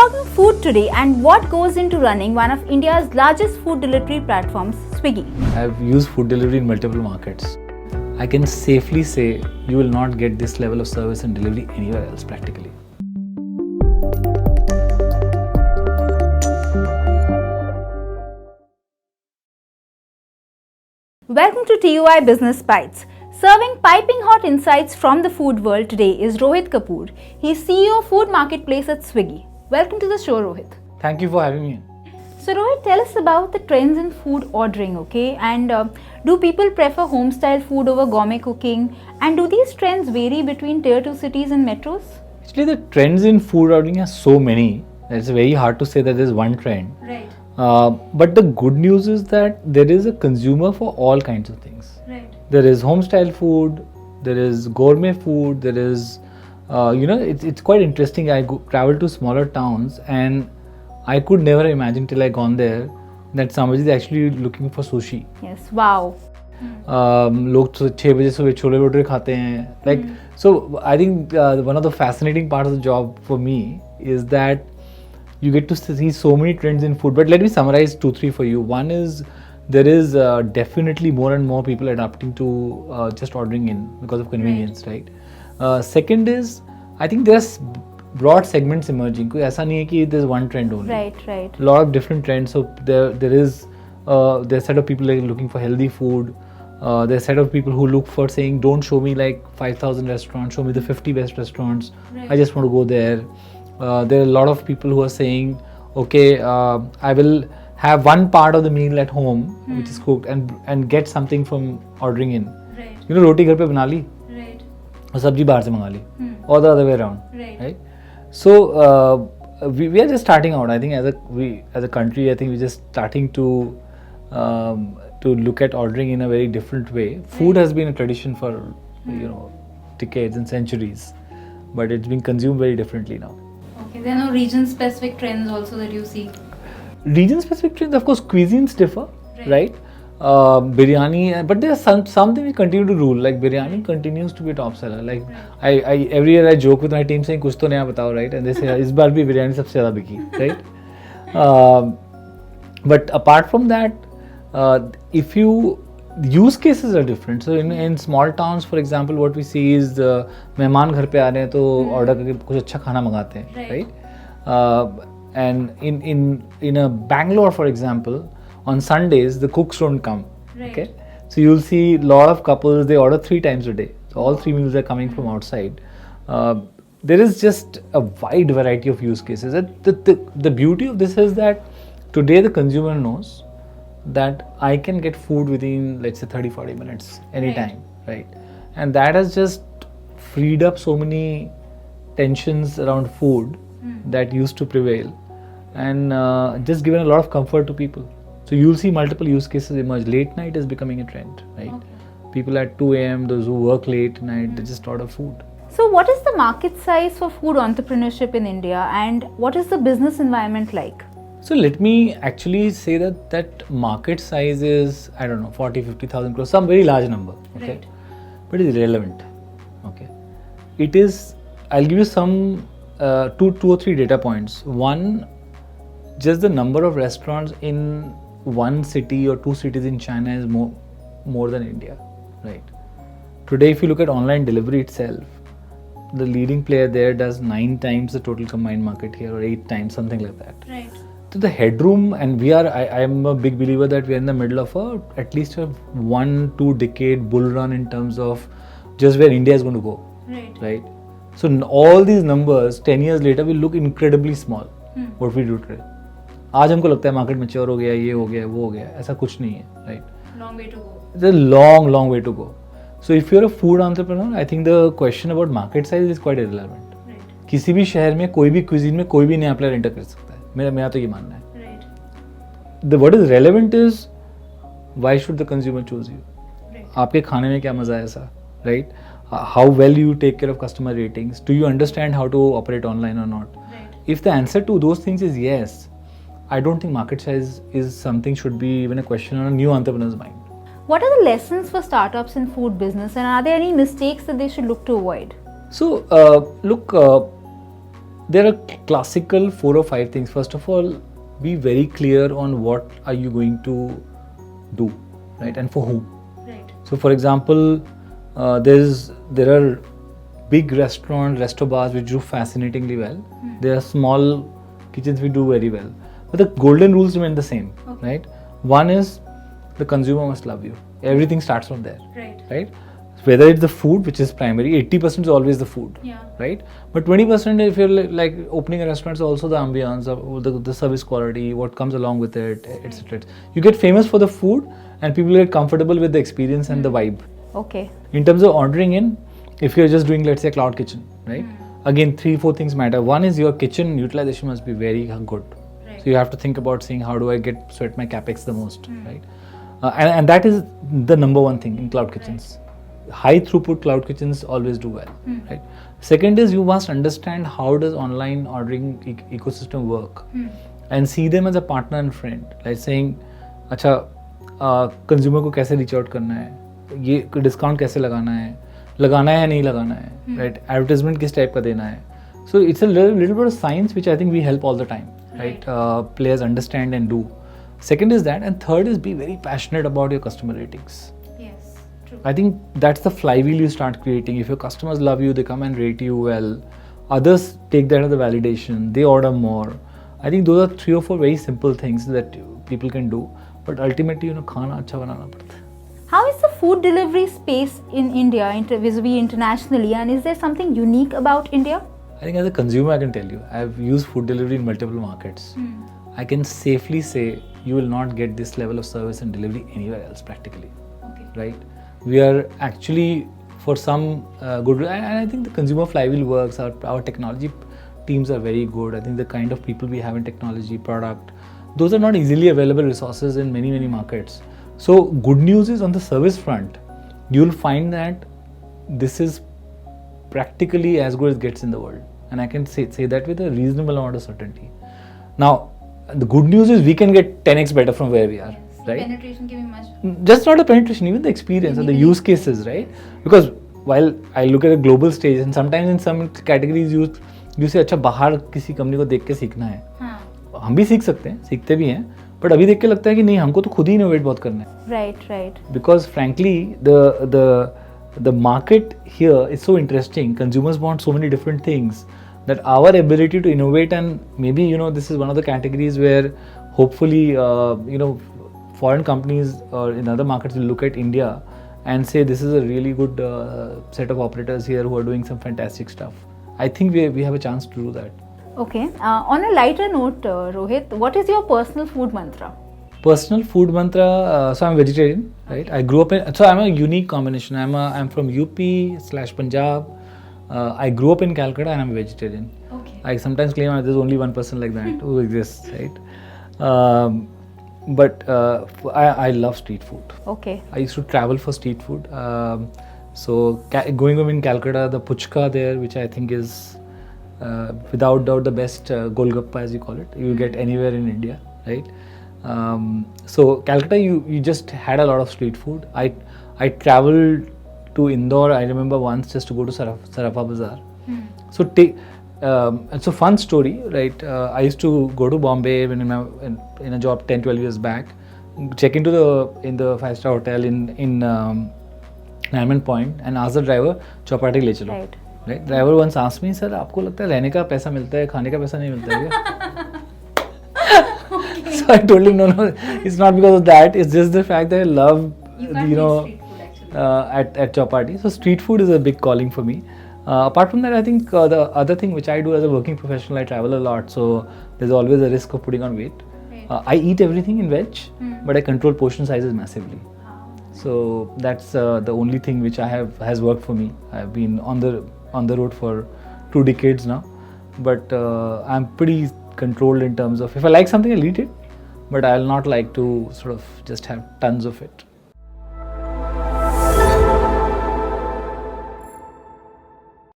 talking food today and what goes into running one of India's largest food delivery platforms, Swiggy. I've used food delivery in multiple markets. I can safely say you will not get this level of service and delivery anywhere else practically. Welcome to TOI Business Bytes. Serving piping hot insights from the food world today is Rohit Kapoor. He's CEO of Food Marketplace at Swiggy. Welcome to the show, Rohit. Thank you for having me. So Rohit, tell us about the trends in food ordering, okay? And do people prefer home-style food over gourmet cooking? And do these trends vary between tier 2 cities and metros? Actually, the trends in food ordering are so many that it's very hard to say that there's one trend. Right. But the good news is that there is a consumer for all kinds of things. Right. There is home-style food, there is gourmet food, there is, it's quite interesting. I travel to smaller towns and I could never imagine till I gone there that somebody is actually looking for sushi. Yes, wow. लोग 6 बजे सुबह छोले भटूरे खाते हैं. Like, so I think one of the fascinating parts of the job for me is that you get to see so many trends in food. But let me summarize 2-3 for you. One is there is definitely more and more people adapting to just ordering in because of convenience, right? Second is I think there's broad segments emerging. कोई ऐसा नहीं है कि there's one trend only. Right. A lot of different trends. So there is there's a set of people like looking for healthy food. There's a set of people who look for saying, don't show me like 5,000 restaurants, show me the 50 best restaurants. Right. I just want to go there. There are a lot of people who are saying, okay, I will have one part of the meal at home which is cooked and get something from ordering in. Right. You know, roti घर पे बना ली Right. और सब्जी बाहर से मंगा ली, or the other way around. Right. So we are just starting out. I think as a country, I think we're just starting to look at ordering in a very different way. Food has been a tradition for decades and centuries, but it's being consumed very differently now. Okay, there are no region-specific trends also that you see. Region-specific trends, of course, cuisines differ, right? Biryani, but there's something we continue to rule. Like biryani continues to be a top seller. Like I every year I joke with my team saying, "Kuch to naya batao," right? And they say, "Is baar bhi biryani sabse zyada biki," right? But apart from that, if you use cases are different. So in small towns, for example, what we see is मेहमान घर पे आ रहे हैं तो order करके कुछ अच्छा खाना मंगाते हैं, right? And in a Bangalore, for example, on Sundays the cooks don't come. Right. Okay, so you'll see a lot of couples, they order 3 times a day. So all 3 meals are coming from outside. There is just a wide variety of use cases. The beauty of this is that today the consumer knows that I can get food within, let's say, 30-40 minutes anytime, right? And that has just freed up so many tensions around food that used to prevail, and just given a lot of comfort to people. So you'll see multiple use cases emerge. Late night is becoming a trend, right? Okay. People at 2 a.m., those who work late night, they just order food. So what is the market size for food entrepreneurship in India, and what is the business environment like? So let me actually say that market size is, I don't know, 40,000-50,000 crores, some very large number, okay? Right. But it's irrelevant, okay? It is, I'll give you some, 2 or 3 data points. One, just the number of restaurants in one city or 2 cities in China is more than India, right? Today, if you look at online delivery itself, the leading player there does 9 times the total combined market here, or 8 times, something like that. Right. So the headroom, and I am a big believer that we are in the middle of at least a 1-2 decade bull run in terms of just where India is going to go, right? So all these numbers 10 years later will look incredibly small. What we do today. आज हमको लगता है market mature हो गया, ये हो गया, वो हो गया, ऐसा कुछ नहीं है, right? Long way to go. It's a long way to go. So if you're a food entrepreneur, I think the question about market size is quite irrelevant. Right. किसी भी शहर में कोई भी cuisine में कोई भी नया player enter कर सकता है. मेरा तो ये मानना है. Right. What is relevant is why should the consumer choose you? Right. आपके खाने में क्या मजा है ऐसा, right? How well you take care of customer ratings? Do you understand how to operate online or not? Right. If the answer to those things is yes, I don't think market size is something should be even a question on a new entrepreneur's mind. What are the lessons for startups in food business, and are there any mistakes that they should look to avoid? So, look, there are classical 4 or 5 things. First of all, be very clear on what are you going to do, right, and for whom. Right. So, for example, there are big resto bars which do fascinatingly well. There are small kitchens which do very well. But the golden rules remain the same, right? One is the consumer must love you. Everything starts from there, right? Whether it's the food, which is primary, 80% is always the food, right? But 20% if you're like opening a restaurant is also the ambience, or the service quality, what comes along with it, etc. You get famous for the food and people get comfortable with the experience and the vibe. Okay. In terms of ordering in, if you're just doing, let's say, cloud kitchen, right? Again, 3-4 things matter. One is your kitchen utilization must be very good. So you have to think about saying, how do I sweat my capex the most, right? And that is the number one thing in cloud kitchens. High throughput cloud kitchens always do well, right? Second is you must understand how does online ordering ecosystem work, and see them as a partner and friend. Like saying, अच्छा consumer को कैसे reach out करना है, ये discount कैसे लगाना है या नहीं लगाना है, right? Advertisement किस type का देना है. So it's a little bit of science which I think we help all the time, right? Players understand and do. Second is that, and third is be very passionate about your customer ratings. I think that's the flywheel you start creating. If your customers love you, they come and rate you well. Others take that as a validation. They order more. I think those are 3 or 4 very simple things that people can do. But ultimately, खाना अच्छा बनाना पड़ता है. How is the food delivery space in India vis-a-vis internationally, and is there something unique about India? I think as a consumer, I can tell you, I've used food delivery in multiple markets. I can safely say you will not get this level of service and delivery anywhere else practically, right? We are actually, for some good, and I think the consumer flywheel works. Our technology teams are very good. I think the kind of people we have in technology, product, those are not easily available resources in many markets. So good news is on the service front, you'll find that this is practically as good as gets in the world, and I can say that with a reasonable amount of certainty. Now, the good news is we can get 10x better from where we are. Right? Penetration can be much. Just not a penetration, even the experience and the use cases, right? Because while I look at a global stage, and sometimes in some categories you say, अच्छा बाहर किसी company को देख के सीखना है. हम भी सीख सकते हैं, सीखते भी हैं, but अभी देख के लगता है कि नहीं, हमको तो खुद ही innovate बहुत करना है. Right. Because frankly, the market here is so interesting. Consumers want so many different things that our ability to innovate, and maybe this is one of the categories where hopefully foreign companies or in other markets will look at India and say this is a really good set of operators here who are doing some fantastic stuff. I think we have a chance to do that. Okay. On a lighter note, Rohit, what is your personal food mantra? Personal food mantra, so I'm vegetarian, right? I grew up so I'm a unique combination. I'm from UP/Punjab. I grew up in Calcutta and I'm a vegetarian. Okay. I sometimes claim there's only one person like that who exists, right? But I love street food. Okay. I used to travel for street food. So going home in Calcutta, the puchka there, which I think is without doubt the best golgappa, as you call it, you get anywhere in India, right? So Calcutta, you just had a lot of street food. I traveled to Indore, I remember once, just to go to Sarafa Bazaar. So it's a fun story, right? I used to go to Bombay when in a job 10-12 years back, check into the 5-star hotel in Diamond Point and ask the driver, chapati le chalo. Right? Driver once asked me, sir, आपको लगता है रहने का पैसा मिलता है, खाने का पैसा नहीं मिलता है क्या? So I told him, no, it's not because of that. It's just the fact that I love, at chapati. So street food is a big calling for me. Apart from that, I think the other thing which I do as a working professional, I travel a lot, so there's always a risk of putting on weight. I eat everything in veg, but I control portion sizes massively. So that's the only thing which has worked for me. I've been on the road for 2 decades now, but I'm pretty controlled in terms of if I like something, I'll eat it, but I'll not like to sort of just have tons of it.